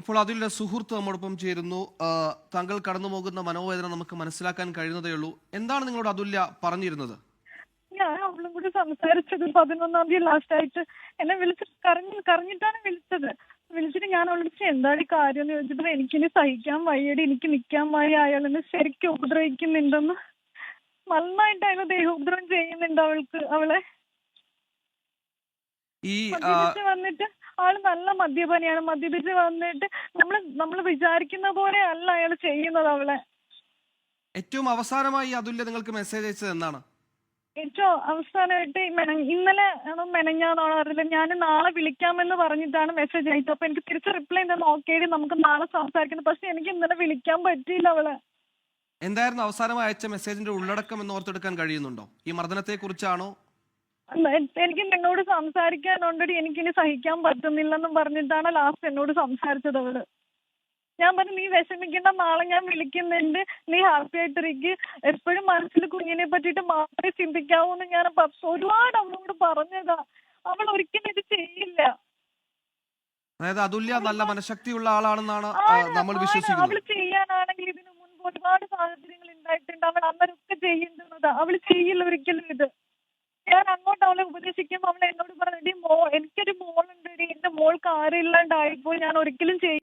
ഇപ്പോൾ അതിലുള്ള സുഹൃത്ത് നമ്മോടൊപ്പം ചേരുന്നു. താങ്കൾ കടന്നുപോകുന്ന മനോവേദന നമുക്ക് മനസ്സിലാക്കാൻ കഴിയുന്നതേ ഉള്ളൂ. എന്താണ് നിങ്ങളോട് അതുല്യ പറഞ്ഞിരുന്നത്? ഞാൻ അവളും കൂടി സംസാരിച്ചത് 11-ാം തീയതി ലാസ്റ്റ് ആയിട്ട് എന്നെ വിളിച്ചിട്ട് കരഞ്ഞിട്ടാണ് വിളിച്ചത്. വിളിച്ചിട്ട് ഞാൻ അവളോട് ചോദിച്ചു എന്താണ് ഈ കാര്യം എന്ന് ചോദിച്ചപ്പോൾ എനിക്കിനി സഹിക്കാൻ വയ്യടി, എനിക്ക് നിൽക്കാൻ വയ്യ, അയാളെന്നെ ശരിക്കും ഉപദ്രവിക്കുന്നുണ്ടെന്ന്. നന്നായിട്ട് അയാൾ ദേഹോപദ്രവം ചെയ്യുന്നുണ്ട് അവളെ. ഈ മദ്യപിച്ച് വന്നിട്ട് ആള് നല്ല മദ്യപാനിയാണ്. മദ്യപിച്ച് വന്നിട്ട് നമ്മള് വിചാരിക്കുന്ന പോലെ അല്ല അയാൾ ചെയ്യുന്നത് അവളെ. ഏറ്റവും അവസാനമായി അതുല്യ നിങ്ങൾക്ക് മെസ്സേജ് അയച്ചത് എന്നാണ്? ഏറ്റവും അവസാനമായിട്ട് ഇന്നലെ ആണോ മെനഞ്ഞാന്നാണോ അറിയില്ല, ഞാൻ നാളെ വിളിക്കാമെന്ന് പറഞ്ഞിട്ടാണ് മെസ്സേജ് അയച്ചത്. അപ്പൊ എനിക്ക് തിരിച്ച് റിപ്ലൈ എന്താ ഓക്കേടി നമുക്ക് നാളെ സംസാരിക്കണം. പക്ഷെ എനിക്ക് ഇന്നലെ വിളിക്കാൻ പറ്റിയില്ല അവളെ. എന്തായിരുന്നു അവസാനമായി അയച്ച മെസ്സേജിന്റെ ഉള്ളടക്കം എന്ന് ഓർത്തെടുക്കാൻ കഴിയുന്നുണ്ടോ? ഈ മർദ്ദനത്തെ കുറിച്ചാണോ? എനിക്ക് നിന്നോട് സംസാരിക്കാനുണ്ടടി, എനിക്കിനി സഹിക്കാൻ പറ്റുന്നില്ലെന്നും പറഞ്ഞിട്ടാണ് ലാസ്റ്റ് എന്നോട് സംസാരിച്ചത് അവള്. ഞാൻ പറഞ്ഞു നീ വിഷമിക്കണ്ട, നാളെ ഞാൻ വിളിക്കുന്നുണ്ട്, നീ ഹാപ്പി ആയിട്ടിരിക്ക്, എപ്പോഴും മനസ്സിൽ കുഞ്ഞിനെ പറ്റിയിട്ട് മാത്രമേ ചിന്തിക്കാവൂ എന്ന് ഞാൻ ഒരുപാട് അവളോട് പറഞ്ഞതാ. അവൾ ഒരിക്കലും ഇത് ചെയ്യില്ല. അതായത് അതുല്യ നല്ല മനഃശക്തിയുള്ള ആളാണെന്നാണ് നമ്മൾ അവള് വിശ്വസിക്കുന്നത്. ചെയ്യാനാണെങ്കിൽ ഇതിനു മുൻപ് ഒരുപാട് സാഹചര്യങ്ങൾ ഉണ്ടായിട്ടുണ്ട്. അവൾ അന്നേരമൊക്കെ ചെയ്യുന്നതാ. അവള് ചെയ്യില്ല ഒരിക്കലും ഇത്. ഞാൻ അങ്ങോട്ട് അവളെ ഉപദേശിക്കുമ്പോൾ അവൾ എന്നോട് പറഞ്ഞു, എനിക്കൊരു മോളുണ്ട്, എന്റെ മോൾക്ക് ആരും ഇല്ലാണ്ടായിപ്പോ ഞാൻ ഒരിക്കലും ചെയ്യില്ല.